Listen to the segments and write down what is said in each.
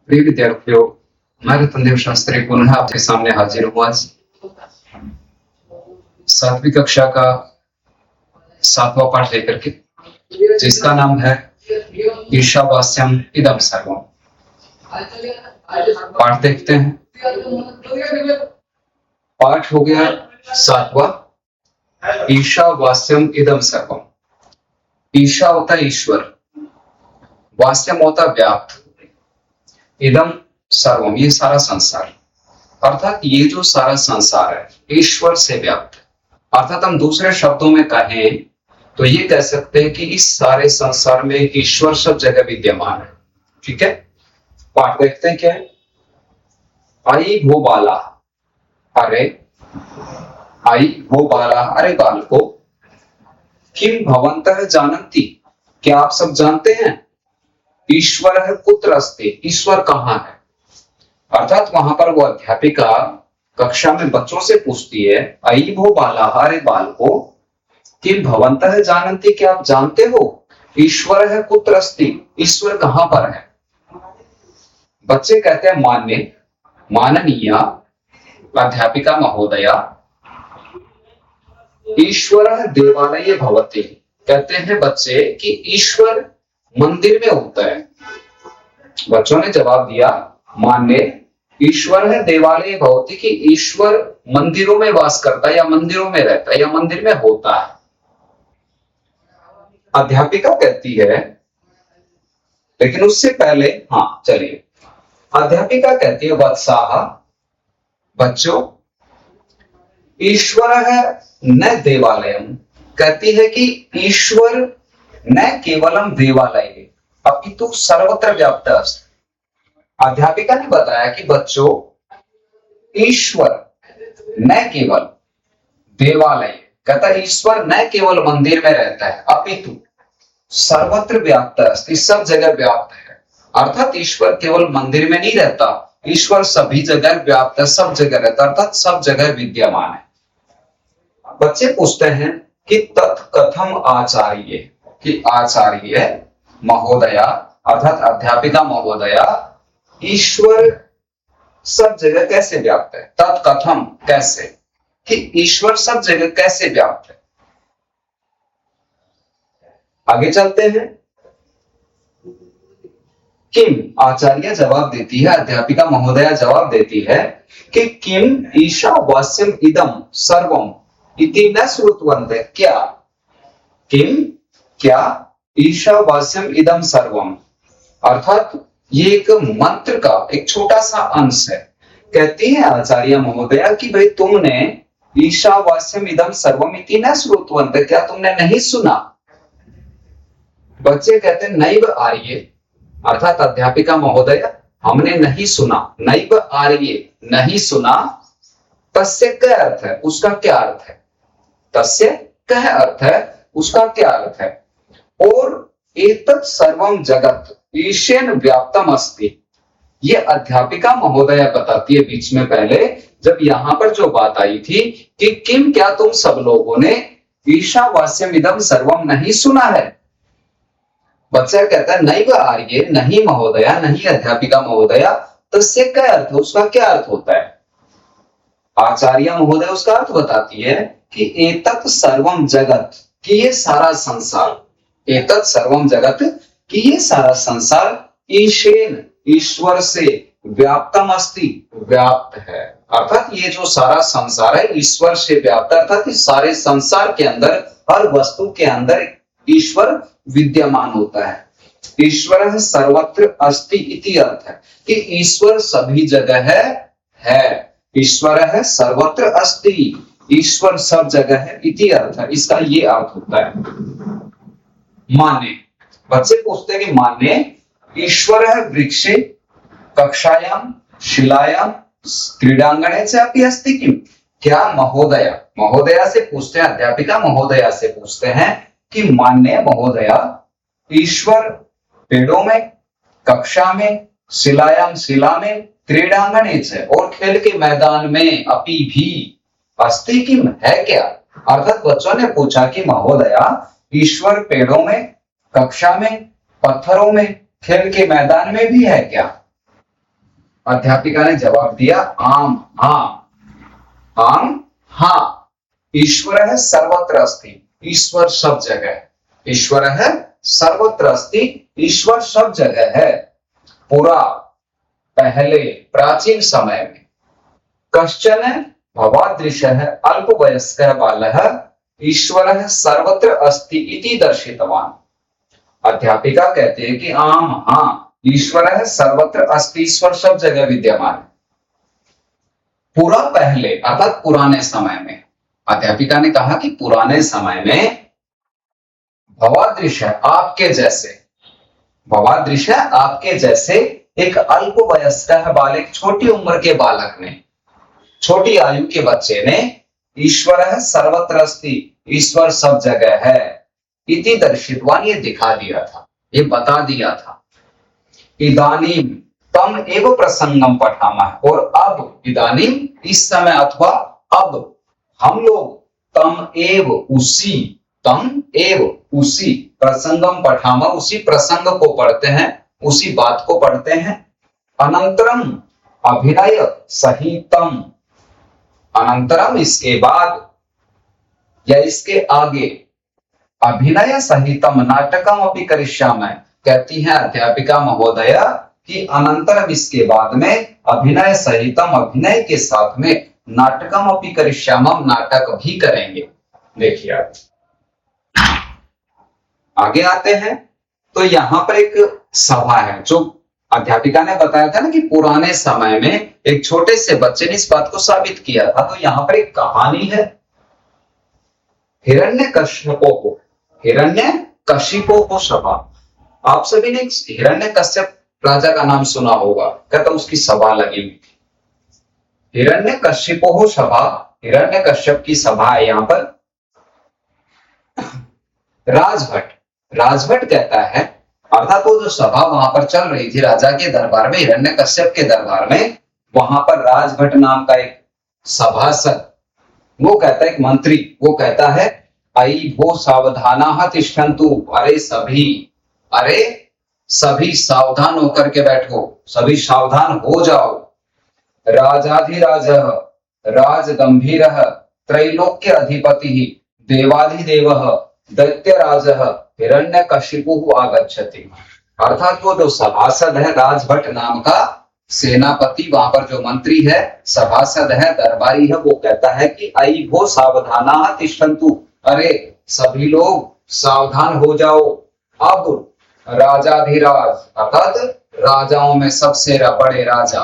प्रिय विद्यार्थियों, मैं रतनदेव शास्त्री पुनः आपके सामने हाजिर हूँ आज 7वीं कक्षा का 7वां पाठ लेकर के, जिसका नाम है ईशावास्यम इदम सर्वम। पाठ देखते हैं। पाठ हो गया 7वां, ईशावास्यम इदम सर्वम। ईशा होता ईश्वर, वास्यम होता व्याप्त, इदम सर्वम ये सारा संसार, अर्थात ये जो सारा संसार है ईश्वर से व्याप्त है। अर्थात हम दूसरे शब्दों में कहें तो ये कह सकते हैं कि इस सारे संसार में ईश्वर सब जगह विद्यमान है। ठीक है, पाठ देखते हैं क्या है। आई वो बाला, अरे आई वो बाला, अरे बालको, किम भवन्तः जानन्ति, क्या आप सब जानते हैं, ईश्वर है कुत्र अस्ति, ईश्वर कहाँ है। अर्थात वहां पर वो अध्यापिका कक्षा में बच्चों से पूछती है, आई वो बाला, अरे बालको, किम भवन्तः जानन्ति, क्या आप जानते हो, ईश्वर है कुत्र अस्ति, ईश्वर कहाँ पर है। बच्चे कहते हैं मान्य, माननीय अध्यापिका महोदया, ईश्वर देवालये भवति, कहते हैं बच्चे कि ईश्वर मंदिर में होता है। बच्चों ने जवाब दिया, मान्य ईश्वर है देवालय भवति, कि ईश्वर मंदिरों में वास करता है या मंदिरों में रहता है या मंदिर में होता है। अध्यापिका कहती है, लेकिन उससे पहले चलिए, अध्यापिका कहती है, वत्साः, बच्चों, ईश्वर है न देवालयम, कहती है कि ईश्वर न केवलम देवालय अपितु सर्वत्र व्याप्त अस्ति। अध्यापिका ने बताया कि बच्चों, ईश्वर न केवल देवालय, कहता है ईश्वर न केवल मंदिर में रहता है, अपितु सर्वत्र व्याप्त अस्ति, सब जगह व्याप्त है। अर्थात ईश्वर केवल मंदिर में नहीं रहता, ईश्वर सभी जगह व्याप्त है, सब जगह रहता है, अर्थात सब जगह विद्यमान है। बच्चे पूछते हैं कि तत्कथम आचार्य, कि आचार्य महोदया अर्थात अध्यापिका महोदया, ईश्वर सब जगह कैसे व्याप्त है, तत्कथम कैसे, कि ईश्वर सब जगह कैसे व्याप्त है। आगे चलते हैं। किम, आचार्य जवाब देती है, अध्यापिका महोदया जवाब देती है कि किम ईशावास्यम इदम सर्वम इति न श्रुतवन्ते, क्या, किम, क्या, ईशावास्यम इदम सर्वम, अर्थात ये एक मंत्र का एक छोटा सा अंश है। कहती है आचार्य महोदया कि भाई तुमने ईशावास्यम इदम सर्वम इति न श्रुतवन्ते, क्या तुमने नहीं सुना। बच्चे कहते हैं नैव आर्ये, अर्थात अध्यापिका महोदया हमने नहीं सुना, नैव आर्ये नहीं सुना, तस्य क्या अर्थ है, उसका क्या अर्थ है, तस्य क्या अर्थ है, उसका क्या अर्थ है। और एतत् सर्वम जगत ईशेन व्याप्तम अस्ति, ये अध्यापिका महोदया बताती है बीच में पहले जब यहां पर जो बात आई थी कि किम, क्या तुम सब लोगों ने ईशावास्यम इदम सर्वम नहीं सुना है। बच्चा कहता है नैव आर्ये, नहीं महोदया, नहीं अध्यापिका महोदया, तस्य क्या अर्थ है, उसका क्या अर्थ होता है। आचार्य महोदय उसका अर्थ बताती है कि एतत् सर्वम जगत, कि ये सारा संसार, एतत् सर्वम जगत, कि ये सारा संसार ईशेन, ईश्वर से, व्याप्तम अस्ति, व्याप्त है। अर्थात ये जो सारा संसार है ईश्वर से व्याप्त, अर्थात इस सारे संसार के अंदर, हर वस्तु के अंदर ईश्वर विद्यमान होता है। ईश्वर सर्वत्र अस्ति इति अर्थ है कि ईश्वर सभी जगह है। ईश्वर है सर्वत्र अस्ति, ईश्वर सब जगह है, इति अर्थ है, इसका ये अर्थ होता है। मान्य, बच्चे पूछते हैं कि मान्य ईश्वर है वृक्षे, कक्षायाम, शिलायाम, क्रीडांगणे च अपि अस्ति किम, क्या महोदया, महोदया से पूछते हैं, अध्यापिका महोदया से पूछते हैं कि मान्य महोदया, ईश्वर पेड़ों में, कक्षा में, शिलायाम शिला में, क्रीडांगणे च और खेल के मैदान में, अपि भी, अस्ति किम है क्या। अर्थात बच्चों ने पूछा कि महोदया, ईश्वर पेड़ों में, कक्षा में, पत्थरों में, खेल के मैदान में भी है क्या। अध्यापिका ने जवाब दिया आम हाँ, आम हाँ। ईश्वर सर्वत्र अस्ति, ईश्वर सब जगह है। ईश्वर है सर्वत्र अस्ति, ईश्वर सब जगह है। पुरा पहले, प्राचीन समय में, कश्चन भवादृशः अल्पवयस्कः बालः ईश्वरः सर्वत्र अस्ति इति दर्शितवान। अध्यापिका कहते हैं कि आम हाँ, ईश्वरः सर्वत्र अस्ति, ईश्वर सब जगह विद्यमान है। पूरा पहले अर्थात पुराने समय में, अध्यापिका ने कहा कि पुराने समय में भवादृश है आपके जैसे, भवादृश है आपके जैसे एक अल्पवयस्क बालक, छोटी उम्र के बालक ने, छोटी आयु के बच्चे ने ईश्वर है सर्वत्र अस्ति, ईश्वर सब जगह है, इति दर्शितवान, ये दिखा दिया था, ये बता दिया था। इदानीम तम एव प्रसंगम पठामः, और अब इदानीम इस समय अथवा अब हम लोग तम एव उसी, तम एव उसी प्रसंगम पठामः, उसी प्रसंग को पढ़ते हैं, उसी बात को पढ़ते हैं। अनंतरम अभिनय सहितम, अनंतरम इसके बाद या इसके आगे, अभिनय सहितम नाटकम अपि करिष्यामि, कहती हैं अध्यापिका महोदया कि अनंतरम इसके बाद में अभिनय सहितम, अभिनय के साथ में नाटकम अपि करिष्यामि, नाटक भी करेंगे। देखिए आगे आते हैं तो यहां पर एक सभा है, जो अध्यापिका ने बताया था ना कि पुराने समय में एक छोटे से बच्चे ने इस बात को साबित किया था। तो यहां पर एक कहानी है, हिरण्यकश्यपो, हिरण्यकशिपो को सभा। आप सभी ने हिरण्यकश्यप राजा का नाम सुना होगा, कहता उसकी सभा लगी हुई थी। हिरण्यकशिपो सभा, हिरण्यकश्यप की सभा है यहां पर। राजभट, राजभट कहता है, अर्थात वो जो सभा वहां पर चल रही थी राजा के दरबार में, हिरण्यकश्यप के दरबार में, वहां पर राजभट नाम का एक सभासद, वो कहता है, एक मंत्री, वो कहता है आई भो सावधाना तिष्ठन्तु, अरे सभी सावधान होकर के बैठो, सभी सावधान हो जाओ। राजाधिराज राजगंभीर त्रैलोक्य अधिपति देवाधिदेव दैत्यराज हिरण्यकशिपु आगच्छति। अर्थात वो जो सभासद है, राजभट नाम का सेनापति, वहां पर जो मंत्री है, सभासद है, दरबारी है, वो कहता है कि आई भो सावधाना तिष्ठन्तु, अरे सभी लोग सावधान हो जाओ। अब राजाधिराज अर्थात राजाओं में सबसे बड़े राजा,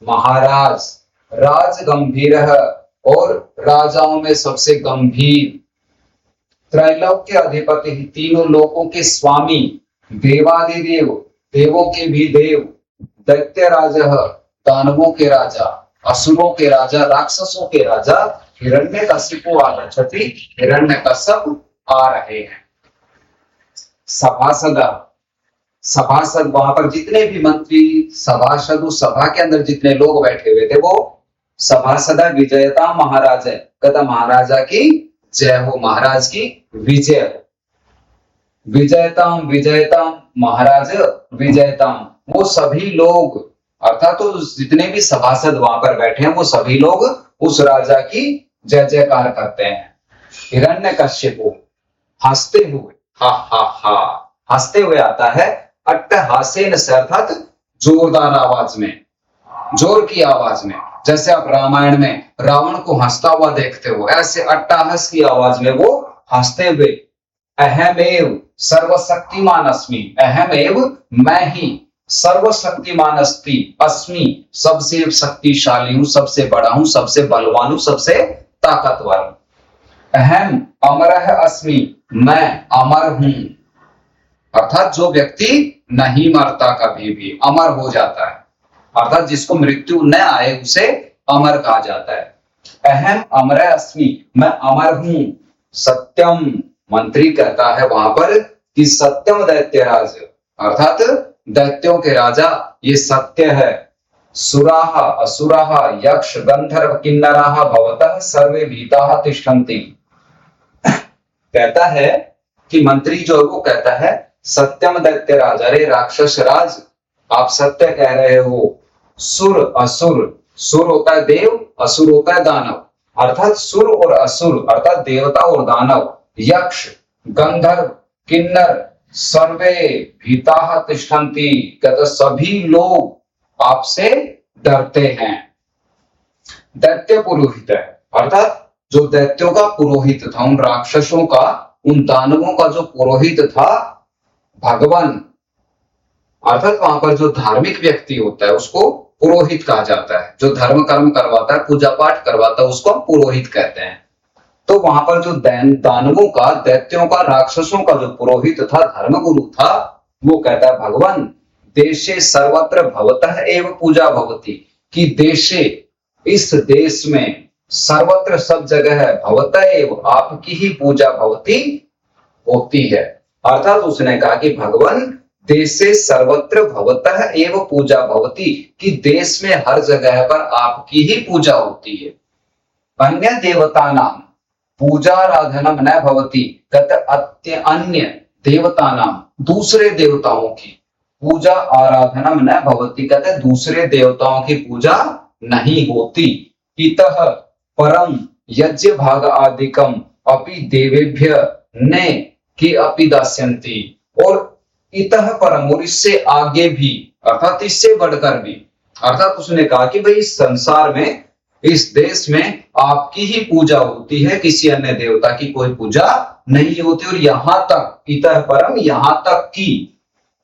महाराज, राजगंभीर और राजाओं में सबसे गंभीर, त्रैलोक्य अधिपति, तीनों लोकों के स्वामी, देवादिदेव, देवों के भी देव, दैत्य राजा, दानवों के राजा, असुरों के राजा, राक्षसों के राजा, हिरण्यकशिपु आगच्छति, हिरण्यकश्यप आ रहे हैं। सभासद, सभासद वहां पर जितने भी मंत्री, सभासद, उस सभा के अंदर जितने लोग बैठे हुए थे, वो सभासद विजयता महाराज है, कहता महाराजा की जय हो, महाराज की विजय हो। विजयताम विजयताम, महाराज विजयताम, वो सभी लोग अर्थात तो जितने भी सभासद वहां पर बैठे हैं, वो सभी लोग उस राजा की जय जयकार करते हैं। हिरण्यकश्यपु हंसते हुए, हा हा हा, हंसते हुए आता है, अट्टहासेन से अर्थात जोरदार आवाज में, जोर की आवाज में, जैसे आप रामायण में रावण को हंसता हुआ देखते हो, ऐसे अट्टहास की आवाज में वो हंसते हुए, अहमेव सर्वशक्तिमान अस्मि, अहमेव मैं ही, सर्वशक्तिमान अस्मि सबसे शक्तिशाली हूं, सबसे बड़ा हूं, सबसे बलवान हूं, सबसे ताकतवर हूं। अहम अमरः अस्मि, मैं अमर हूं, अर्थात जो व्यक्ति नहीं मरता कभी भी, अमर हो जाता है, अर्थात जिसको मृत्यु न आए उसे अमर कहा जाता है। अहम अमर अस्मि, मैं अमर हूं। सत्यम, मंत्री कहता है वहां पर कि सत्यम दैत्यराज, अर्थात दैत्यों के राजा ये सत्य है। सुराः असुराः यक्ष गंधर्व किन्नराः भवतः सर्वे भीताः तिष्ठन्ति, कहता है कि मंत्री जो है वो कहता है सत्यम दैत्यराज, अरे राक्षस राज, आप सत्य कह रहे हो। सुर असुर, सुर होता है देव, असुर होता है दानव, अर्थात सुर और असुर अर्थात देवता और दानव, यक्ष गंधर्व किन्नर सर्वे भीताः तिष्ठन्ति, कहते सभी लोग आपसे डरते हैं। दैत्य पुरोहित है, अर्थात जो दैत्यों का पुरोहित था, उन राक्षसों का, उन दानवों का जो पुरोहित था भगवान, अर्थात वहां पर जो धार्मिक व्यक्ति होता है उसको पुरोहित कहा जाता है। जो धर्म कर्म करवाता है, पूजा पाठ करवाता है, उसको हम पुरोहित कहते हैं। तो वहां पर जो दानवों का, दैत्यों का, राक्षसों का जो पुरोहित था, धर्मगुरु था, वो कहता है भगवान देशे सर्वत्र भवतः एव पूजा भवति, कि देशे, इस देश में, सर्वत्र सब जगह है, भवतः एव आपकी ही पूजा भवति होती है। अर्थात उसने कहा कि भगवान देशे सर्वत्र भवतः एव पूजा भवति, कि देश में हर जगह पर आपकी ही पूजा होती है। अन्य देवता नाम पूजाराधनम न भवति, कहते अन्य देवता नाम, दूसरे देवताओं की पूजा आराधनम न भवति, कहते दूसरे देवताओं की पूजा नहीं होती। इतः परम यज्ञ भाग आदिकम अपि देवेभ्य ने कि अपि दास्यन्ति, और इतः परम, और इससे आगे भी, अर्थात इससे बढ़कर भी, अर्थात उसने कहा कि भाई इस संसार में, इस देश में आपकी ही पूजा होती है, किसी अन्य देवता की कोई पूजा नहीं होती। और यहां तक, इतः परम, यहां तक कि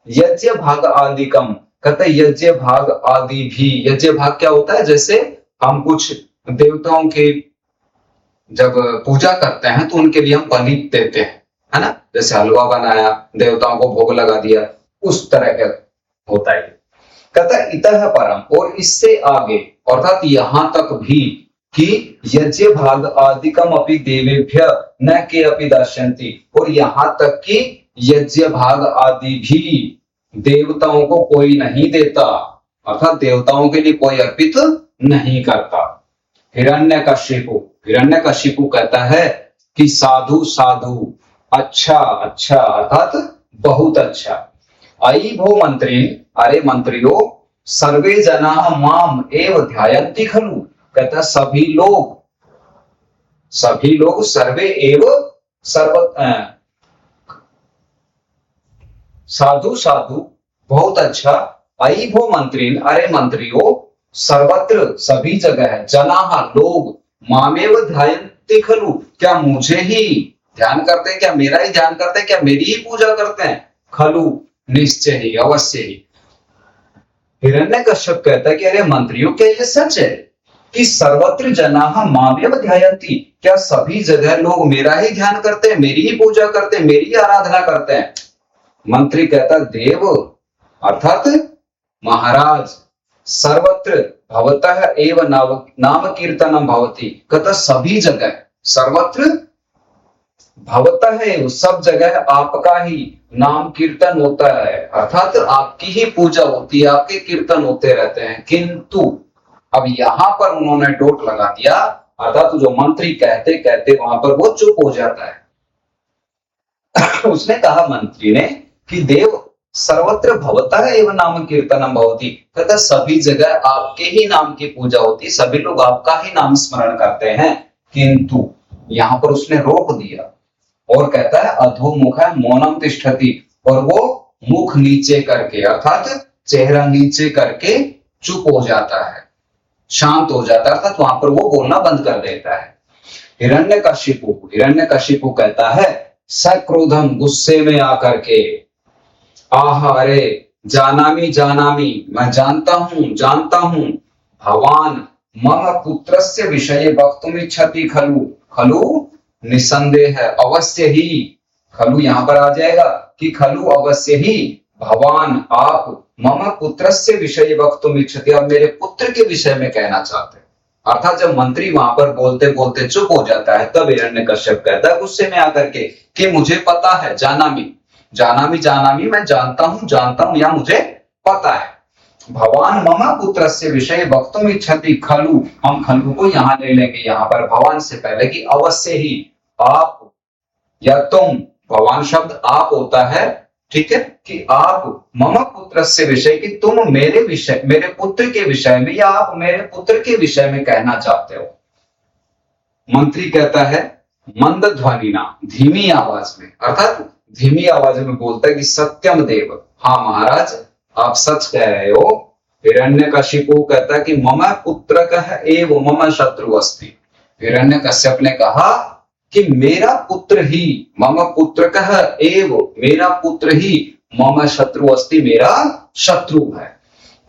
यज्ञ भाग आदिकम, कहते यज्ञ भाग आदि भी, यज्ञ भाग क्या होता है, जैसे हम कुछ देवताओं के जब पूजा करते हैं तो उनके लिए हम बलि देते हैं, है ना, जैसे हलवा बनाया, देवताओं को भोग लगा दिया, उस तरह का होता है। कहता है इतः परम, और इससे आगे, अर्थात यहां तक भी, कि यज्ञ भाग आदिकम अपि देवेभ्य न के अपि दास्यन्ति, और यहां तक कि यज्ञ भाग आदि भी देवताओं को कोई नहीं देता, अर्थात देवताओं के लिए कोई अर्पित नहीं करता। हिरण्यकशिपु, हिरण्यकशिपु कहता है कि साधु साधु, अच्छा अच्छा, अर्थात बहुत अच्छा। अयि भो मंत्री, अरे मंत्रियों, सर्वे जनाः माम एव ध्यायन्ति खलु, कहता सभी लोग, सभी लोग, सर्वे एव सर्व, साधु साधु, बहुत अच्छा। अयि भो मंत्री, अरे मंत्रियों, सर्वत्र सभी जगह है, जनाः लोग, मामेव ध्यायन्ति खलु, क्या मुझे ही ध्यान करते हैं, क्या मेरा ही ध्यान करते हैं, क्या मेरी ही पूजा करते हैं, खलु निश्चय ही, अवश्य ही। हिरण्यकश्यप कहता है कि अरे मंत्रियों, क्या ये सच है कि सर्वत्र जनाः मामेव ध्यायन्ति, क्या सभी जगह लोग मेरा ही ध्यान करते हैं, मेरी ही पूजा करते हैं, मेरी ही आराधना करते हैं। मंत्री कहता देव, अर्थात महाराज, सर्वत्र भवतः एव नाम कीर्तनम भवति, कहता सभी जगह, सर्वत्र भवतः एव, सब जगह आपका ही नाम कीर्तन होता है, अर्थात आपकी ही पूजा होती है, आपके कीर्तन होते रहते हैं। किंतु अब यहां पर उन्होंने डोट लगा दिया, अर्थात जो मंत्री कहते कहते वहां पर वो चुप हो जाता है। उसने कहा मंत्री ने कि देव, सर्वत्र भवतः एव नाम कीर्तनम भवति, कहता सभी जगह आपके ही नाम की पूजा होती, सभी लोग आपका ही नाम स्मरण करते हैं। किंतु यहां पर उसने रोक दिया और कहता है अधोमुख मौनम तिष्ठति, और वो मुख नीचे करके, अर्थात चेहरा नीचे करके चुप हो जाता है, शांत हो जाता है, अर्थात वहां पर वो बोलना बंद कर देता है। हिरण्यकशिपु, हिरण्यकशिपु कहता है सक्रोधम, गुस्से में आकर के, आह अरे, जानामि जानामि, मैं जानता हूं, भवान मम पुत्रस्य विषये वक्तुम इच्छति खलु, खलु निसंदेह है, अवश्य ही, खलु यहां पर आ जाएगा कि खलु अवश्य ही, भवान आप मम पुत्रस्य विषये वक्तुम इच्छति, अब मेरे पुत्र के विषय में कहना चाहते हैं। अर्थात जब मंत्री वहां पर बोलते बोलते चुप हो जाता है, तब हिरण्यकश्यप कहता है गुस्से में आकर के कि मुझे पता है, जानामि जानामि जानामि, मैं जानता हूं, या मुझे पता है। भवान मम पुत्रस्य विषय वक्तुम इच्छति खलु, हम खलु को यहां ले लेंगे, यहां पर भवान से पहले कि अवश्य ही, आप या तुम, भगवान शब्द आप होता है, ठीक है, कि आप मम पुत्र से विषय, कि तुम मेरे विषय, मेरे पुत्र के विषय में, या आप मेरे पुत्र के विषय में कहना चाहते हो। मंत्री कहता है मंद ध्वनि ना, धीमी आवाज में, अर्थात धीमी आवाज में बोलता है कि सत्यम देव, हाँ महाराज आप सच कह रहे हो। हिरण्यकशिपु कहता है कि मम पुत्रकः एव मम शत्रु अस्ति। हिरण्यकश्यप ने कहा कि मेरा पुत्र ही, मम पुत्रकः एव, मेरा पुत्र ही मम शत्रु अस्ति, मेरा शत्रु है।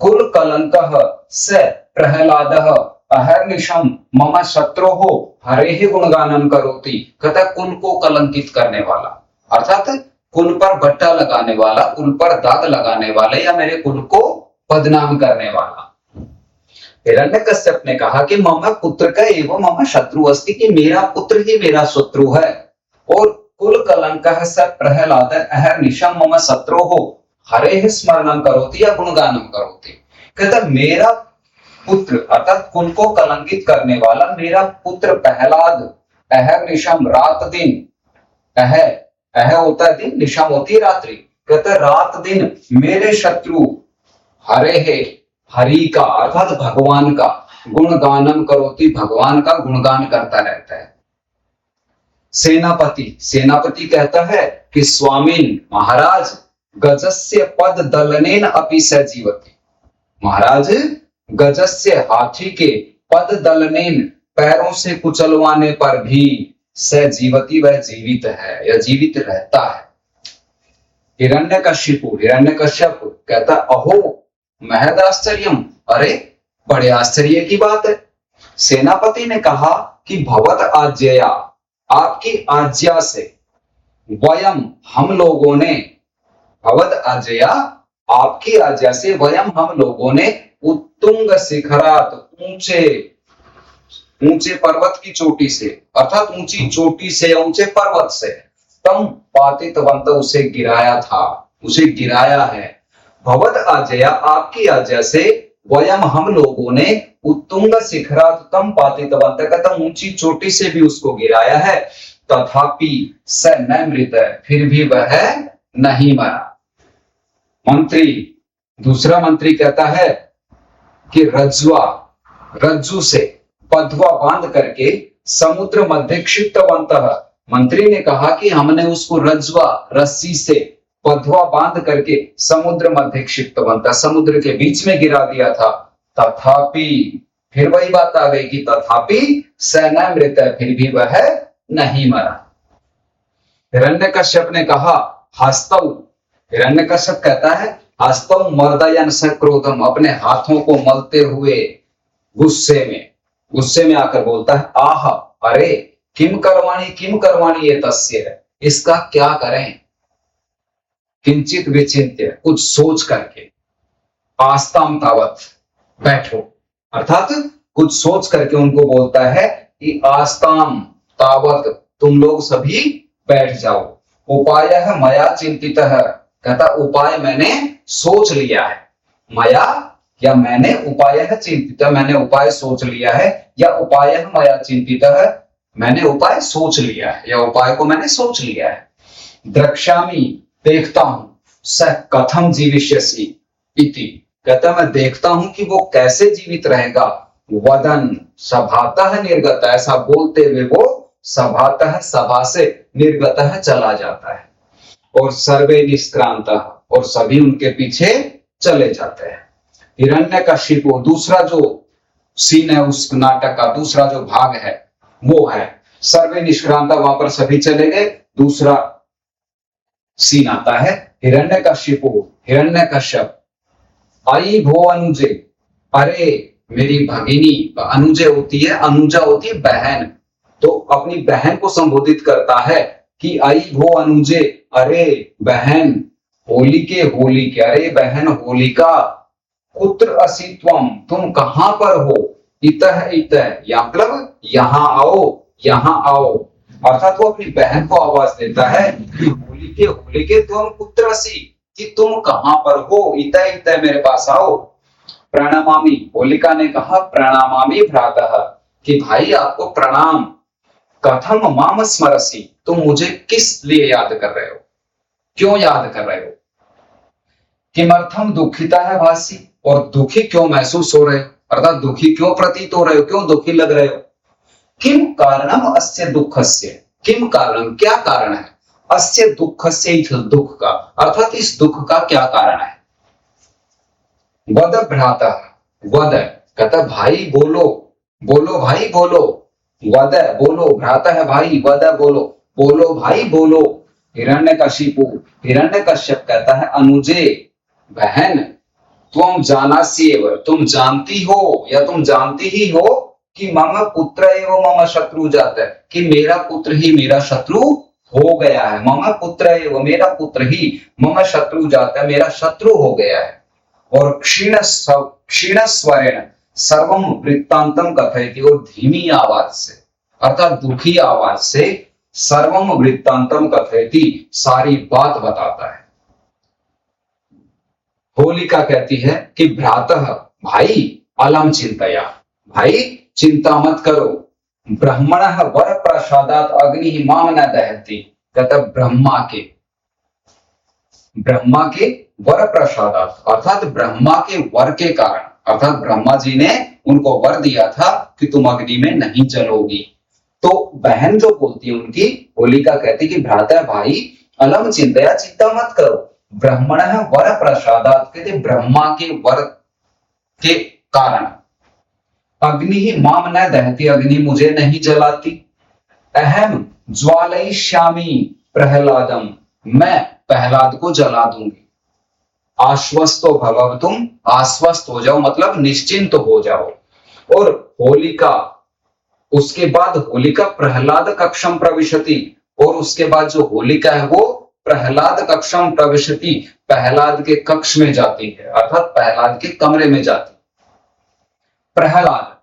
कुल कलंकः स प्रहलादः अहर्निशम मम शत्रोः हरेहि गुणगानम करोति। कहता कुल को कलंकित करने वाला, अर्थात कुल पर बट्टा लगाने वाला, कुल पर दाग लगाने वाला, या मेरे कुल को बदनाम करने वाला। हिरण्यकश्यप ने कहा कि मम पुत्र का एवं मम शत्रु अस्ति, कि मेरा पुत्र ही मेरा शत्रु है। और कुल कलंकः स प्रहलाद अहर्निशम मम शत्रोः हरेहि स्मरणं करोति या गुणगानम करोति। कहता मेरा पुत्र, अर्थात कुल को कलंकित करने वाला मेरा पुत्र प्रहलाद, अहर्निशम रात दिन, अह होता है दिन, निशम होती है रात्रि, कहता रात दिन मेरे शत्रु हरे है, हरि का अर्थात भगवान का, गुणगानम करोति, भगवान का गुणगान करता रहता है। सेनापति, सेनापति कहता है कि स्वामीन महाराज गजस्य पद दलनेन अपि स जीवति। महाराज गजस्य हाथी के पद दलनेन पैरों से कुचलवाने पर भी स जीवति, वह जीवित है या जीवित रहता है। हिरण्यकशिपु, हिरण्यकश्यप कहता अहो महद आश्चर्यम, अरे बड़े आश्चर्य की बात है। सेनापति ने कहा कि भवत आज्ञया, आपकी आज्ञा से, वयम हम लोगों ने, भवत आज्ञया आपकी आज्ञा से, वयम हम लोगों ने उत्तुंग शिखरात, ऊंचे ऊंचे पर्वत की चोटी से, अर्थात ऊंची चोटी से, ऊंचे पर्वत से, तम पातितवंत, उसे गिराया था, उसे गिराया है। भवत आज्ञया आपकी आज्ञा से, वयम हम लोगों ने उत्तुंग शिखरात तम पातितवंत, कहता ऊंची चोटी से भी उसको गिराया है। तथापि स न मृत, फिर भी वह नहीं मरा। मंत्री, दूसरा मंत्री कहता है कि रज्जुआ, रज्जु से पधवा बांध करके समुद्र मध्य क्षिप्तवंतः, मंत्री ने कहा कि हमने उसको रज्जुआ, रस्सी से पधवा बांध करके समुद्र मध्य क्षिप्तवंतः, समुद्र के बीच में गिरा दिया था। तथापि, फिर वही बात आ गई कि तथापि स न मृत, फिर भी वह नहीं मरा। हिरण्यकश्यप ने कहा हस्तौ, हिरण्यकश्यप कहता है हस्तौ मर्दयन स क्रोधम, अपने हाथों को मलते हुए गुस्से में आकर बोलता है आह, अरे किम करवाणी ये तस्य, इसका क्या करें। किंचित विचिंत्य, कुछ सोच करके, आस्ताम तावत, बैठो, अर्थात कुछ सोच करके उनको बोलता है कि आस्ताम तावत, तुम लोग सभी बैठ जाओ। उपाय है मया चिंतित है, कहता उपाय मैंने सोच लिया है। मया या मैंने, उपाय है चिंतित, मैंने उपाय सोच लिया है, या उपाय है मया चिंतित है, मैंने उपाय सोच लिया है, या उपाय को मैंने सोच लिया है। द्रक्ष्यामि, देखता हूं, स कथम जीविष्यसि इति, कहता मैं देखता हूं कि वो कैसे जीवित रहेगा। वदन सभातः निर्गत, ऐसा बोलते हुए वो सभातः, सभा से, निर्गतः चला जाता है। और सर्वे निष्क्रांत, और सभी उनके पीछे चले जाते हैं। हिरण्यकशिपु, दूसरा जो सीन है उस नाटक का, दूसरा जो भाग है वो है सर्वे निष्क्रांत, वहां पर सभी चले गए। दूसरा सीन आता है हिरण्यकशिपु, हिरण्यकश्यप, आई भो अनुजे, अरे मेरी भगिनी, अनुजे होती है, अनुजा होती है बहन, तो अपनी बहन को संबोधित करता है कि आई भो अनुजे, अरे बहन, होली के, अरे बहन होलिका, कुत्र असि त्वम, तुम कहां पर हो। इतः इतः, या मतलब यहां आओ, अर्थात वो अपनी बहन को आवाज देता है कि होलिके त्वम कुत्र असि, कि तुम कहां पर हो, इतः इतः मेरे पास आओ। प्रणमामि, होलिका ने कहा प्रणमामि भ्रातः, कि भाई आपको प्रणाम। कथम माम स्मरसि, तुम मुझे किस लिए याद कर रहे हो, क्यों याद कर रहे हो। किमर्थम दुखिता है भासी, और दुखी क्यों महसूस हो रहे हो, अर्थात दुखी क्यों प्रतीत हो रहे हो, क्यों दुखी लग रहे हो। किम कारणम अस्य दुःखस्य, किम कारणम क्या कारण है, अस्य दुःखस्य इस दुख का, अर्थात इस दुख का क्या कारण है। वद भ्राता, वद कहता भाई बोलो, बोलो भाई बोलो, वद बोलो, भ्राता है भाई, वद बोलो, बोलो भाई बोलो। हिरण्यकशिपु, हिरण्यकश्यप कहता है अनुजे बहन, तुम जानास्येव, तुम जानती हो या तुम जानती ही हो कि मम पुत्र एवं मम शत्रु जात है, कि मेरा पुत्र ही मेरा शत्रु हो गया है। मम पुत्र एवं, मेरा पुत्र ही मम शत्रु जात है, मेरा शत्रु हो गया है। और क्षीण स्वरेण सर्वम वृत्तांतम कथयति, और धीमी आवाज से अर्थात दुखी आवाज से सर्वम वृत्तांतम कथयति, सारी बात बताता है। होलिका कहती है कि भ्रातः भाई, अलम चिंतया, भाई चिंता मत करो, ब्रह्मणः वर प्रसादात अग्नि माम न दहति, कहता ब्रह्मा के वर प्रसादात, अर्थात ब्रह्मा के वर के कारण, अर्थात ब्रह्मा जी ने उनको वर दिया था कि तुम अग्नि में नहीं जलोगी। तो बहन जो बोलती है उनकी, होलिका कहती कि भ्राता भाई अलम चिंतया, चिंता मत करो, ब्रह्मण वर प्रसादात, कहते ब्रह्मा के वर के कारण, अग्नि ही माम न दहती, अग्नि मुझे नहीं जलाती, अहम ज्वालयिष्यामि प्रहलादम, मैं प्रहलाद को जला दूंगी, आश्वस्तो भव, तुम आश्वस्त हो जाओ, मतलब निश्चिंत हो जाओ। और होलिका, उसके बाद होलिका प्रहलाद कक्षम प्रविशति, और उसके बाद जो होलिका है वो प्रहलाद कक्षम प्रविशति, प्रहलाद के कक्ष में जाती है, अर्थात प्रहलाद के कमरे में जाती। प्रहलाद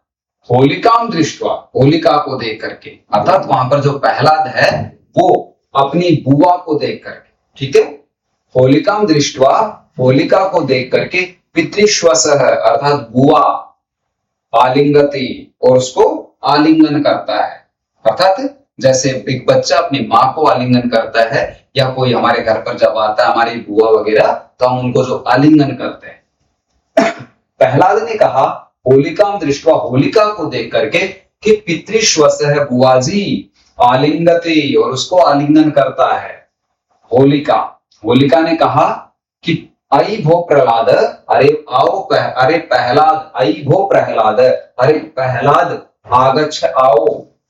होलिकाम दृष्टवा, होलिका को देख करके, अर्थात वहां पर जो प्रहलाद है वो अपनी बुआ को देख करके, ठीक है, होलिकाम दृष्टवा, होलिका को देख करके, पितृश्वसः अर्थात बुआ, आलिंगति, और उसको आलिंगन करता है, अर्थात जैसे एक बच्चा अपनी माँ को आलिंगन करता है, या कोई हमारे घर पर जब आता है हमारी बुआ वगैरह, तो हम उनको जो आलिंगन करते हैं। प्रहलाद ने कहा होलिका दृष्टवा, होलिका को देख करके, कि पितृश्वस है, बुआ जी आलिंगति, और उसको आलिंगन करता है। होलिका ने कहा कि आई भो प्रहलाद, अरे आओ अरे प्रहलाद, आई भो प्रहलाद, अरे प्रहलाद आगच्छ आओ,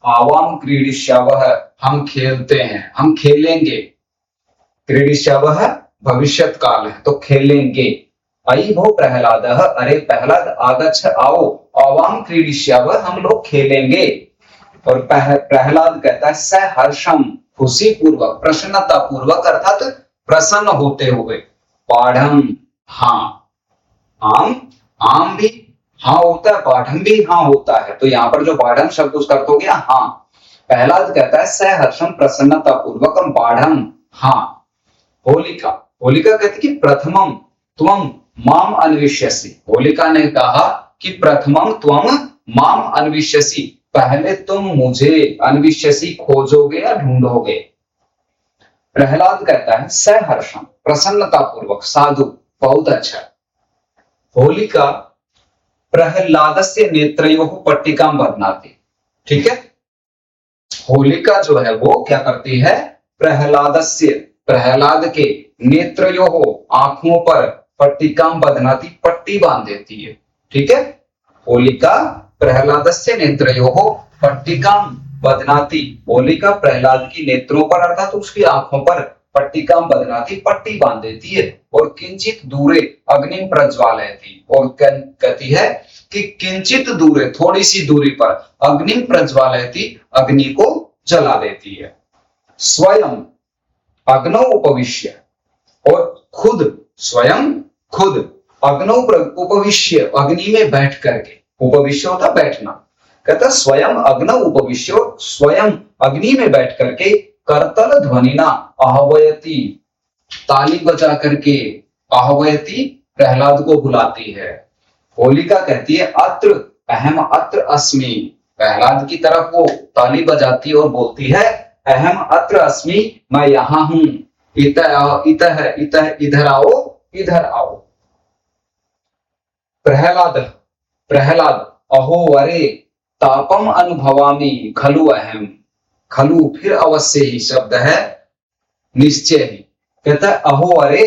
आवाम क्रीडिष्यावः, हम खेलते हैं, हम खेलेंगे, क्रीडिष्यावः भविष्यत काल है तो खेलेंगे, आई भो प्रहलाद, अरे प्रहलाद आगच्छ आओ, आवाम क्रीडिष्यावः, हम लोग खेलेंगे। और प्रहलाद कहता है सहर्षम, खुशी पूर्वक, प्रसन्नता पूर्वक, अर्थात प्रसन्न होते हुए, पाढ़म, हाँ, आम भी हाँ होता है, पाढ़म भी हाँ होता है, तो यहाँ पर जो पाढ़म शब्द उसका अर्थ हो गया हाँ। प्रहलाद कहता है सहर्षम, प्रसन्नता पूर्वकम, पाढ़म हाँ। होलिका कहती कि प्रथमम त्वम माम अन्विष्यसि, होलिका ने कहा कि प्रथमम त्वम माम अन्विष्यसि, पहले तुम मुझे अन्विष्यसि खोजोगे या ढूंढोगे। प्रहलाद कहता है सहर्षम, प्रसन्नता पूर्वक, साधु, बहुत अच्छा। होलिका प्रहलादस्य नेत्रयोः पट्टिकां बध्नाति, ठीक है, होलिका जो है वो क्या करती है, प्रहलाद के नेत्रयोः आंखों पर पट्टिकां बध्नाति, पट्टी बांध देती है, ठीक है, होलिका प्रहलादस्य नेत्रयोः पट्टिकां बध्नाति, होलिका प्रहलाद की नेत्रों पर अर्थात उसकी आंखों पर पट्टिकां बध्नाति, पट्टी बांध देती है। और किंचित दूरे अग्नि प्रज्वालयति, और कहती है कि किंचित दूरे, थोड़ी सी दूरी पर, अग्नि प्रज्वालयति, अग्नि को जला देती है। स्वयं अग्नौ उपविश्य, और खुद, स्वयं खुद, अग्नौ उपविश्य, अग्नि में बैठ करके, उपविश्य होता बैठना, कहता स्वयं अग्नौ उपविश्य, स्वयं अग्नि में बैठ करके, करतल ध्वनिना आह्वयति, ताली बजा करके, आह्वयति प्रहलाद को बुलाती है। होलिका कहती है अत्र अहम अत्र अस्मि, प्रहलाद की तरफ वो ताली बजाती है और बोलती है अहम अत्र अस्मि, मैं यहाँ हूं, इतः इधर आओ, इधर आओ। प्रहलाद, प्रहलाद, अहो अरे तापम अनुभवामि खलु अहम। खलु फिर अवश्य ही शब्द है निश्चय ही। कहता है अहो अरे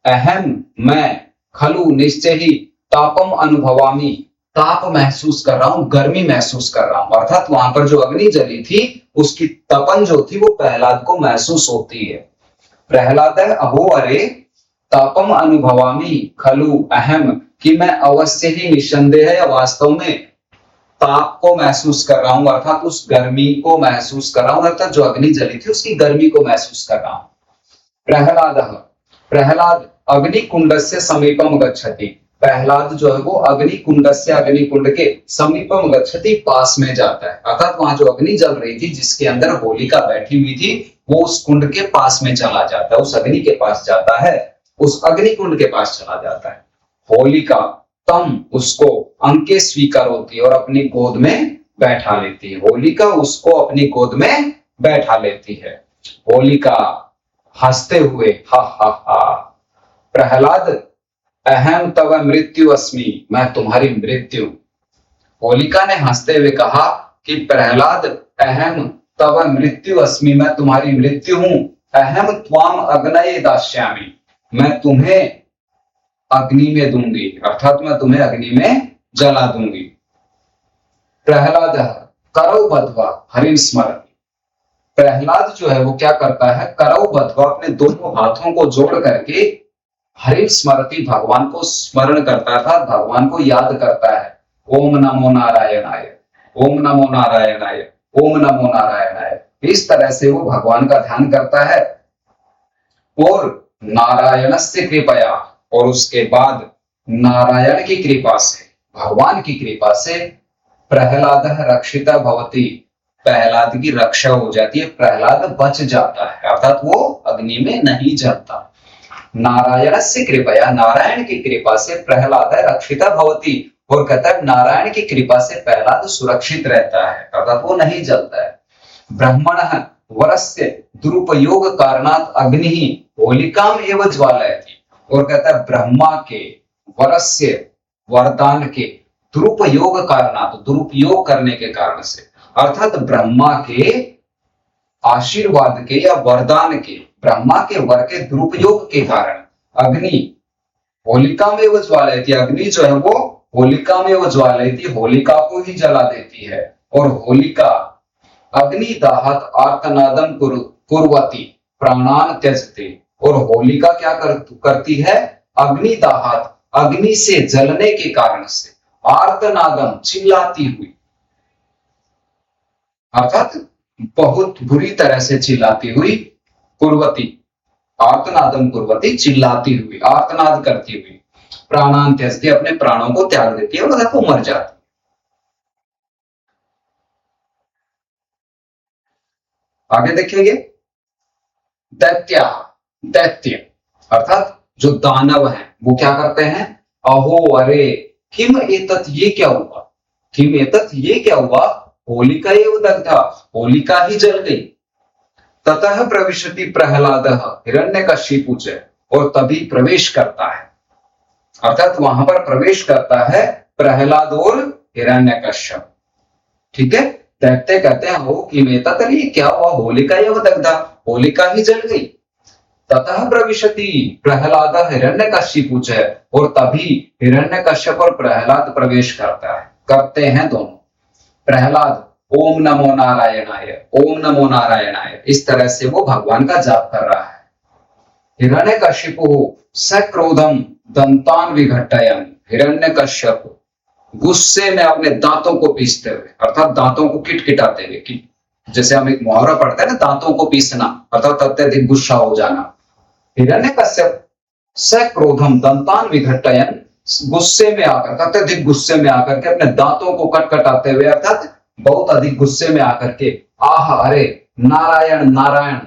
अहम मैं, खलु निश्चय ही, तापम अनुभवामि ताप महसूस कर रहा हूं, गर्मी महसूस कर रहा हूं। अर्थात वहां पर जो अग्नि जली थी उसकी तपन जो थी वो प्रहलाद को महसूस होती है। प्रहलाद है अहो अरे तापम अनुभवामि खलु अहम, कि मैं अवश्य ही निसंदेह है वास्तव में ताप को महसूस कर रहा हूं, अर्थात उस गर्मी को महसूस कर रहा हूं, अर्थात जो अग्नि जली थी उसकी गर्मी को महसूस कर रहा हूं। प्रहलाद, प्रहलाद अग्निकुंड से समीपम गच्छति। प्रहलाद जो है वो अग्निकुंड से, अग्निकुंड के समीपम गच्छति पास में जाता है, अर्थात वहां जो अग्नि जल रही थी जिसके अंदर होलिका बैठी हुई थी वो उस कुंड के पास में चला जाता है, उस अग्नि के पास जाता है, उस अग्निकुंड के पास चला जाता है। होलिका तम उसको अंके स्वीकार होती है और अपनी गोद में बैठा लेती है। होलिका उसको अपनी गोद में बैठा लेती है। होलिका हंसते हुए हा हा हा, प्रहलाद अहम तव मृत्यु अस्मि, मैं तुम्हारी मृत्यु। होलिका ने हंसते हुए कहा कि प्रहलाद अहम तव मृत्यु अस्मि, मैं तुम्हारी मृत्यु हूं। अहम त्वाम अग्नये दास्यामि, मैं तुम्हें अग्नि में दूंगी, अर्थात मैं तुम्हें अग्नि में जला दूंगी। प्रहलाद करौ बध्वा हरिं स्मरति। प्रहलाद जो है वो क्या करता है, करौ बध्वा अपने दोनों हाथों को जोड़ करके हरिं स्मरति भगवान को स्मरण करता था, भगवान को याद करता है। ओम नमो नारायणाय, ओम नमो नारायणाय, ओम नमो नारायणाय, इस तरह से वो भगवान का ध्यान करता है। और नारायणस्य कृपया, और उसके बाद नारायण की कृपा से, भगवान की कृपा से प्रहलाद रक्षिता भवति, प्रहलाद की रक्षा हो जाती है, प्रहलाद बच जाता है, अर्थात वो अग्नि में नहीं जलता। नारायण से कृपया, नारायण की कृपा से प्रहलाद रक्षिता भवति, और कहता है नारायण की कृपा से प्रहलाद सुरक्षित रहता है, अर्थात वो नहीं जलता है। ब्रह्मण वरस्य दुरुपयोग कारणात् अग्नि होलिकाम एवं ज्वालयति, और कहता है ब्रह्मा के वरस्य वरदान के दुरुपयोग कारणात्, दुरुपयोग करने के कारण से, अर्थात ब्रह्मा के आशीर्वाद के या वरदान के, ब्रह्मा के वर के दुरुपयोग के कारण अग्नि होलिका में वो ज्वालयति, अग्नि जो है वो होलिका में वो ज्वालयति, होलिका को ही जला देती है। और होलिका अग्नि दाहत आर्तनादम कुर्वती प्राणान त्यजते, और होलिका क्या करती है, अग्नि दाहत, अग्नि से जलने के कारण से, आर्तनादम चिल्लाती हुई, अर्थात बहुत बुरी तरह से चिल्लाती हुई, कुर्वती आर्तनादम कुर्वती चिल्लाती हुई, आर्तनाद करती हुई, प्राणान त्यजते अपने प्राणों को त्याग देती है, मतलब वो मर जाती है। आगे देखेंगे दैत्या, दैत्य अर्थात जो दानव है वो क्या करते हैं, अहो अरे किम एतत्, ये क्या हुआ, किम एतत् ये क्या हुआ, होलिका एव दग्धा, होलिका ही जल गई। ततः प्रविशति प्रहलाद हिरण्यकशिपु च, और तभी प्रवेश करता है, अर्थात वहां पर प्रवेश करता है प्रहलाद और हिरण्यकश्यप। ठीक है, दैत्य कहते हैं हो कि मेता तरी क्या हुआ, होलिका एव दग्धा, होलिका ही जल गई। ततः प्रविशति प्रहलाद हिरण्यकशिपु च, और तभी हिरण्यकश्यप और प्रहलाद प्रवेश करते हैं दोनों। प्रहलाद ओम नमो नारायणाय, ओम नमो नारायणाय, इस तरह से वो भगवान का जाप कर रहा है। हिरण्यकशिपु सक्रोधम दंतान विघटयन्, हिरण्यकश्यप गुस्से में अपने दांतों को पीसते हुए, अर्थात दांतों को किटकिटाते हुए, कि जैसे हम एक मुहावरा पढ़ते हैं ना, दांतों को पीसना, अर्थात अत्यधिक गुस्सा हो जाना। हिरण्यकश्यप सक्रोधम दंतान विघटयन्, गुस्से में आकर, अत्यधिक गुस्से में आकर के अपने दांतों को कटकटाते हुए, अर्थात बहुत अधिक गुस्से में आकर के, आह अरे नारायण नारायण,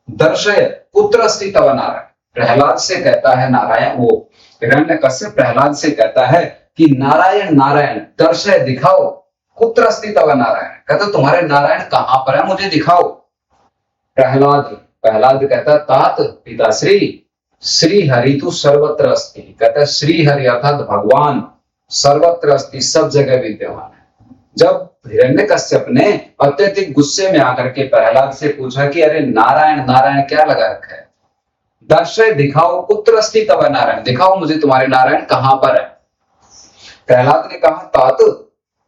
दर्शय पुत्र अस्ति तव नारायण, प्रहलाद से कहता है नारायण, वो हिरण्यकश्यप प्रहलाद से कहता है कि नारायण नारायण, दर्शय दिखाओ, पुत्र अस्ति तव नारायण, कहता तुम्हारे नारायण कहां पर है, मुझे दिखाओ। प्रहलाद, प्रहलाद कहता तात पिताश्री श्री हरि तो सर्वत्र अस्ति, कहता है श्री हरि अर्थात भगवान सर्वत्र अस्ति, सब जगह विद्यमान है। जब हिरण्यकश्यप ने अत्यधिक गुस्से में आकर के प्रहलाद से पूछा कि अरे नारायण नारायण क्या लगा रखा है, दर्शय दिखाओ कुत्र अस्ति तव नारायण, दिखाओ मुझे तुम्हारे नारायण कहां पर है। प्रहलाद ने कहा तात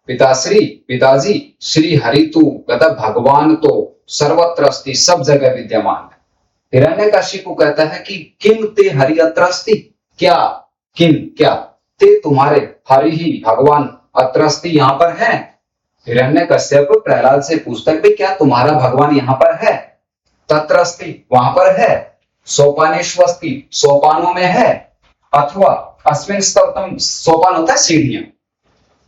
पिताश्री पिताजी श्री हरि तू, कहता भगवान तो सर्वत्र अस्ति, सब जगह विद्यमान है। हिरण्यकशिपु कहता है कि किम ते हरि अत्र अस्ति, क्या किम क्या ते तुम्हारे हरि ही भगवान अत्र अस्ति यहाँ पर है। हिरण्यकश्यप प्रहलाद से पूछता है क्या तुम्हारा भगवान यहाँ पर है, तत्र अस्ति वहां पर है, सोपानेषु अस्ति सोपानों में है, अथवा अस्मिन् स्तवतम, सोपान होता है सीढ़ियां।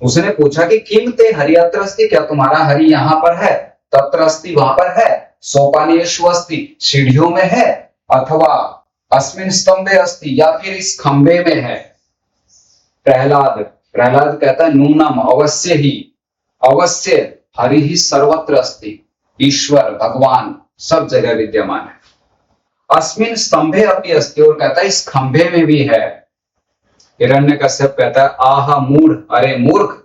उसने पूछा कि किम ते हरि अत्र अस्ति, क्या तुम्हारा हरि यहाँ पर है, तत्र अस्ति वहां पर है, सोपानेषु अस्ति सीढ़ियों में है, अथवा अस्मिन् स्तंभे अस्ति या फिर इस खंबे में है। प्रहलाद कहता है नूनम अवश्य ही, अवश्य हरि ही सर्वत्र अस्ति, ईश्वर भगवान सब जगह विद्यमान है। अस्मिन् स्तंभे अपि अस्ति, और कहता है इस खंबे में भी है। हिरण्यकश्यप कहता है आहा मूढ़, अरे मूर्ख,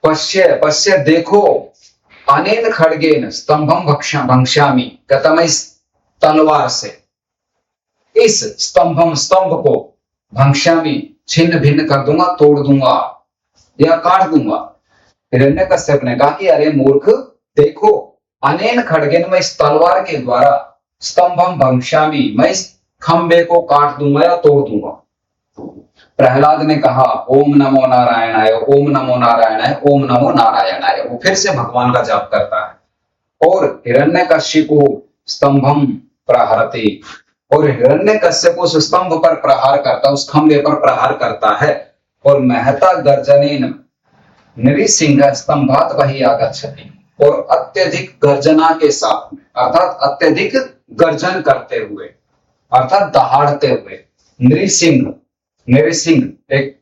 पश्य पश्य देखो, अनेन खड्गेन स्तंभम भक्ष्यामि, कहता मैं इस तलवार से इस स्तंभम स्तंभ को भक्ष्यामि छिन्न भिन्न कर दूंगा, तोड़ दूंगा या काट दूंगा। हिरण्यकश्यप ने कहा कि अरे मूर्ख देखो, अनेन खड्गेन, मैं इस तलवार के द्वारा स्तंभम भक्ष्यामि, मैं इस खंबे को काट दूंगा या तोड़ दूंगा। प्रहलाद ने कहा ओम नमो नारायणाय, ओम नमो नारायणाय, ओम नमो नारायणाय। वो फिर से भगवान का जाप करता है और हिरण्यकशिपु स्तंभम प्रहरति, और हिरण्यकश्यप उस स्तंभ पर प्रहार करता, उस खंबे पर प्रहार करता है, और महता गर्जनेन नृसिंह स्तंभात वही आगच्छति, और अत्यधिक गर्जना के साथ में, अर्थात अत्यधिक गर्जन करते हुए, अर्थात दहाड़ते हुए, नृसिंह, नृसिंह एक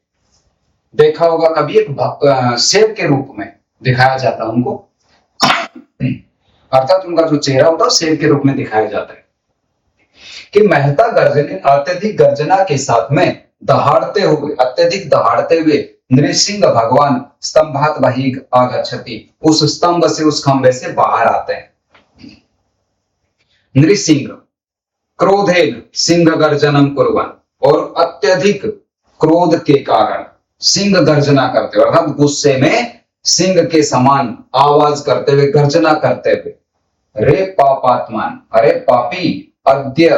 देखा होगा कभी, एक शेर के रूप में दिखाया जाता है उनको, अर्थात उनका जो चेहरा होता है शेर के रूप में दिखाया जाता है। कि महता गर्जने, अत्यधिक गर्जना के साथ में दहाड़ते हुए, अत्यधिक दहाड़ते हुए नृसिंह भगवान स्तंभात बहि आगच्छति, उस स्तंभ से, उस खंबे से बाहर आते हैं। नृसिंह क्रोधेन सिंह गर्जनम कुर्वन्, और अत्यधिक क्रोध के कारण सिंह गर्जना करते हुए, अर्थात गुस्से में सिंह के समान आवाज करते हुए, गर्जना करते हुए, रे पापात्मान, अरे पापी, अद्य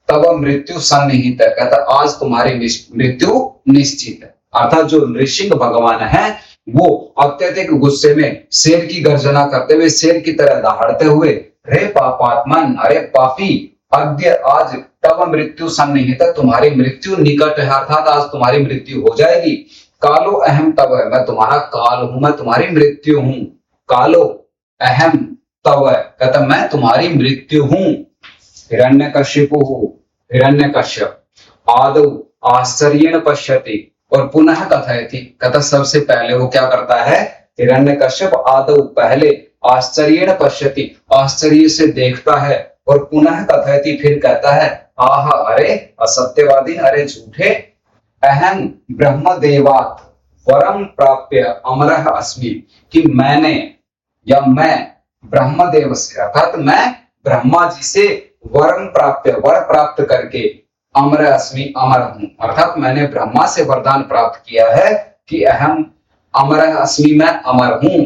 तब मृत्यु सन्निहित है, कहता आज तुम्हारी मृत्यु निश्चित है। अर्थात जो नृसिंह भगवान है वो अत्यधिक गुस्से में शेर की गर्जना करते हुए, शेर की तरह दहाड़ते हुए, रे पापात्मन, अरे पापी, अद्य आज तब मृत्यु सन्निहित है, तुम्हारी मृत्यु निकट है, अर्थात आज तुम्हारी मृत्यु हो जाएगी। कालो अहम तव, मैं तुम्हारा काल हूं, मैं तुम्हारी मृत्यु हूं। कालो अहम तव, कहता मैं तुम्हारी मृत्यु हूं। हिरण्यकशिपु, हिरण्यकश्यप आदौ आश्चर्येण पश्यति, और पुनः कथयति, कहता सबसे पहले वो क्या करता है, हिरण्यकश्यप आदौ पहले, आश्चर्येण पश्यति आश्चर्य से देखता है, और पुनः कथयति फिर कहता है आह अरे असत्यवादी, अरे झूठे, अहम ब्रह्मदेवात् वरम प्राप्य अमरः अस्मि, कि मैंने या मैं ब्रह्मदेव से, अर्थात मैं ब्रह्मा जी से वरम प्राप्य, वर प्राप्त करके अमर अस्मि, अमर हूं, अर्थात मैंने ब्रह्मा से वरदान प्राप्त किया है कि अहम अमर अस्मि, मैं अमर हूं।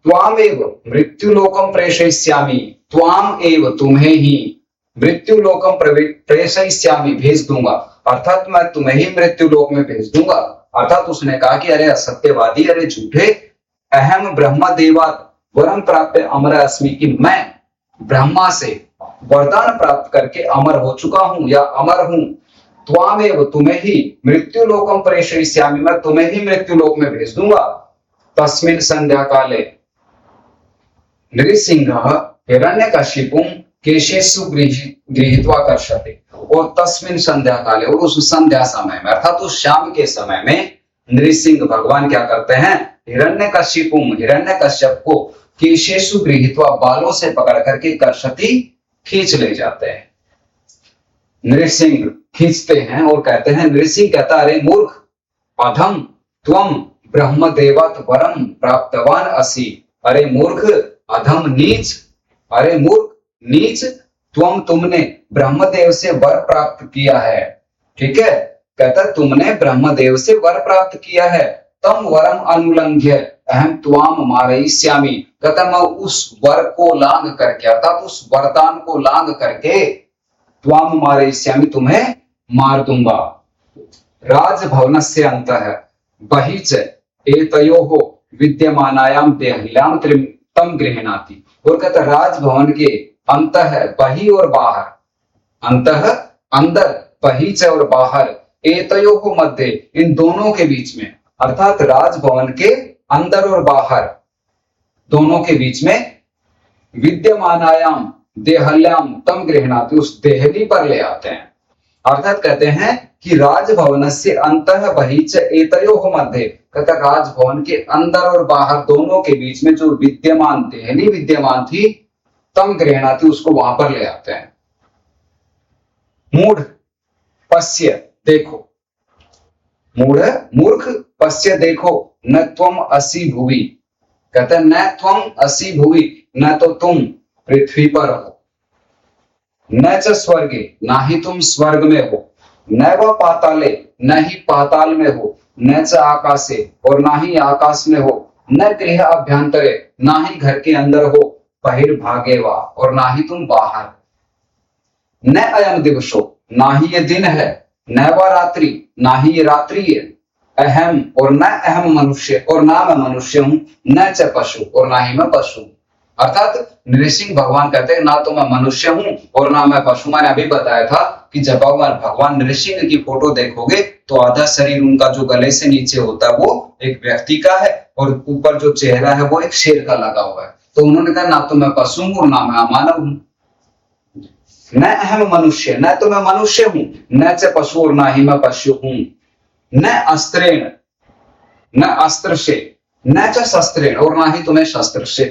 त्वामेव मृत्युलोकम प्रेषयिष्यामि, त्वाम एव तुम्हें ही, मृत्युलोकम प्रेषयिष्यामि भेज दूंगा, अर्थात मैं तुम्हें ही मृत्युलोक में भेज दूंगा। अर्थात उसने कहा कि अरे असत्यवादी, अरे झूठे, अहम ब्रह्मदेवात् वरम प्राप्य अमर अस्मि, कि मैं ब्रह्मा से वरदान प्राप्त करके अमर हो चुका हूं या अमर हूं। त्वामेव तुम्हें ही, मृत्युलोकम प्रेषयिष्यामि, मैं तुम्हें ही मृत्युलोक में भेज दूंगा। तस्मिन् संध्या काले नृसिंह हिरण्यकशिपुं केशेषु गृहीत्वा कर्षति, और तस्मिन् संध्या काले, और उस संध्या समय में, अर्थात उस शाम के समय में नृसिंह भगवान क्या करते हैं, हिरण्यकशिपुं, हिरण्यकश्यप को केशेषु गृहीत्वा, बालों से पकड़ करके कर्षति, खींच ले जाते हैं। नृसिंह खींचते हैं और कहते हैं, नृसिंह कहता, अरे मूर्ख, अधम त्वम ब्रह्मदेवात् वरम प्राप्तवान असि। अरे मूर्ख, अधम, नीच, अरे मूर्ख, नीच, तुमने ब्रह्मदेव से वर प्राप्त किया है। ठीक है, कहता तुमने ब्रह्मदेव से वर प्राप्त किया है। तम वरम अनुलंघ्य अहम त्वाम मारयिष्यामि। कहता मैं उस वर को लांघ करके, अर्थात उस वरदान को लांघ करके, त्वाम मारयिष्यामि, तुम्हें मार दूंगा। राजभवनस्य अंतः बहिच एतयोः विद्यमानायाम देहल्याम तम गृह्णाति। और कहता राजभवन के अंतः, बहि और बाहर, अंतः अंदर, बहिच और बाहर, एतयोः मध्य, इन दोनों के बीच में, अर्थात राजभवन के अंदर और बाहर दोनों के बीच में, विद्यमानायाम देहल्याम तम गृह्णाति, उस देहली पर ले आते हैं। अर्थात कहते हैं कि राजभवन से अंतः बहिच एतयोः मध्य, कहता राजभवन के अंदर और बाहर दोनों के बीच में जो विद्यमान देहली विद्यमान थी, तम गृह्णाति, उसको वहां पर ले आते हैं। मूढ़ पश्य, देखो, मूढ़ मूर्ख, पश्य देखो, न त्वम असि भुवि। कहते न त्वम असि भुवि, न तो तुम पृथ्वी पर हो, न च स्वर्गे, ना ही तुम स्वर्ग में हो, न व पाताले, न ही पाताल में हो, न च आकाशे, और ना ही आकाश में हो, न गृह अभ्यंतरे, ना ही घर के अंदर हो, बहिर्भागे वा, और ना ही तुम बाहर, न अयम दिवसो, ना ही ये दिन है, न व रात्रि, ना ही ये रात्रि है, अहम, और न अहम मनुष्य, और ना मैं मनुष्य हूं, न च पशु, और ना ही मैं पशु। अर्थात नृसिंह भगवान कहते हैं ना तो मैं मनुष्य हूं और ना मैं पशु। मैंने अभी बताया था कि जब भगवान नृसिंह की फोटो देखोगे तो आधा शरीर उनका जो गले से नीचे होता है वो एक व्यक्ति का है और ऊपर जो चेहरा है वो एक शेर का लगा हुआ है। तो उन्होंने कहा ना तो मैं पशु हूं और ना मैं अमानव हूं, न अहम मनुष्य, न तो मैं मनुष्य हूं, न च पशु, और ना ही मैं पशु हूं, न अस्त्रेण, न अस्त्र से, न च शस्त्रेण, और ना ही तुम्हें शस्त्र से,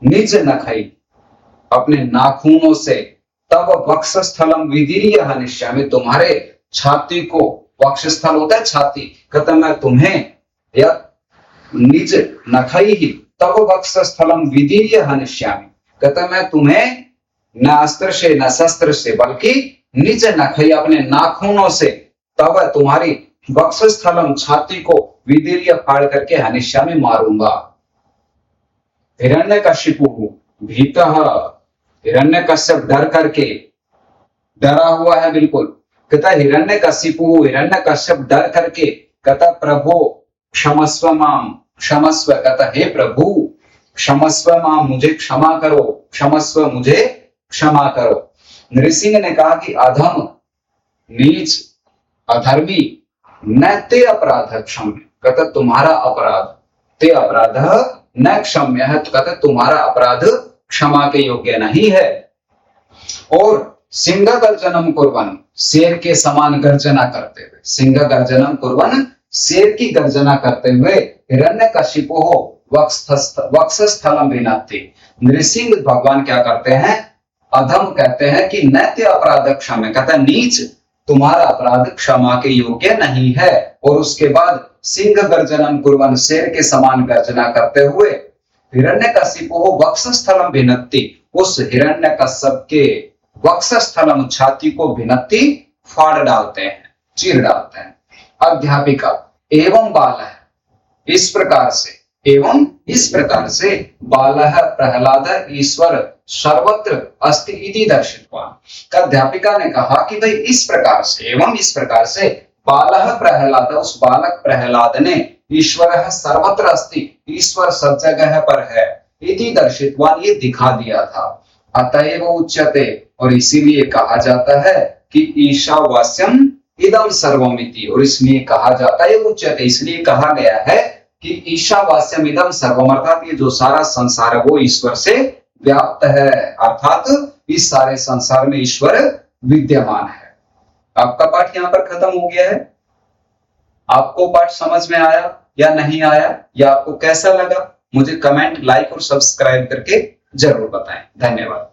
निज नखई, अपने नाखूनों से, तब वक्षस्थलम विदीर्य हनिष्यामि, तुम्हारे छाती को, वक्षस्थल होता है छाती, कहता मैं तुम्हें, या निज नखई ही तब वक्षस्थलम विदीर्य हनिष्यामि, कहता मैं तुम्हें न अस्त्र से न शस्त्र से बल्कि निज नखई, अपने नाखूनों से, तब तुम्हारी वक्षस्थलम, छाती को, विदीर्य फाड़ करके हनिष्यामि, मारूंगा। हिरण्यकशिपु भीतः, हिरण्यकश्यप डर करके, डरा हुआ है बिल्कुल, कहता हिरण्यकशिपु, हिरण्यकश्यप डर करके, कहता प्रभु क्षमस्व माम, क्षमस्व, कहता हे प्रभु क्षमस्व माम, मुझे क्षमा करो, क्षमस्व, मुझे क्षमा करो। नृसिंह ने कहा कि अधम, नीच, अधर्मी, न ते अपराध क्षम्य, कहता तुम्हारा अपराध, ते अपराध न क्षम्य है, तो कहते तुम्हारा अपराध क्षमा के योग्य नहीं है। और सिंह गर्जनम कुर्वन्, शेर के समान गर्जना करते हुए, सिंह गर्जनम कुर्वन्, शेर की गर्जना करते हुए, हिरण्यकशिपु वक्षस्थलम भिनत्ति, नृसिंह भगवान क्या करते हैं, अधम कहते हैं कि नैत्य अपराध क्षम्य, कहता नीच, तुम्हारा अपराध क्षमा के योग्य नहीं है। और उसके बाद सिंह गर्जनम कुर्वन्, शेर के समान गर्जना करते हुए, हिरण्यकशिपु वक्षस्थलम भिनत्ति, उस हिरण्यकश्यप के वक्षस्थलम, छाती को, भिनत्ति, फाड़ डालते हैं, चीर डालते हैं। अध्यापिका एवं बालः, इस प्रकार से, एवं इस प्रकार से, बालः प्रहलाद ईश्वर सर्वत्र अस्ति इति दर्शितवान्। अध्यापिका ने कहा कि भाई इस प्रकार से, एवं इस प्रकार से, बालः प्रहलाद, उस बालक प्रहलाद ने, ईश्वर सर्वत्र अस्ति, ईश्वर सब जगह पर है, इति दर्शितवान्, ये दिखा दिया था। अतएव उच्यते, और इसीलिए कहा जाता है कि ईशावास्यम इदम सर्वमिति, और इसलिए कहा जाता है, उच्यते इसलिए कहा गया है कि ईशावास्यम इदम सर्वम, अर्थात ये जो सारा संसार है वो ईश्वर से व्याप्त है, अर्थात इस सारे संसार में ईश्वर विद्यमान है। आपका पाठ यहाँ पर खत्म हो गया है। आपको पाठ समझ में आया या नहीं आया, या आपको कैसा लगा, मुझे कमेंट, लाइक और सब्सक्राइब करके जरूर बताएं। धन्यवाद।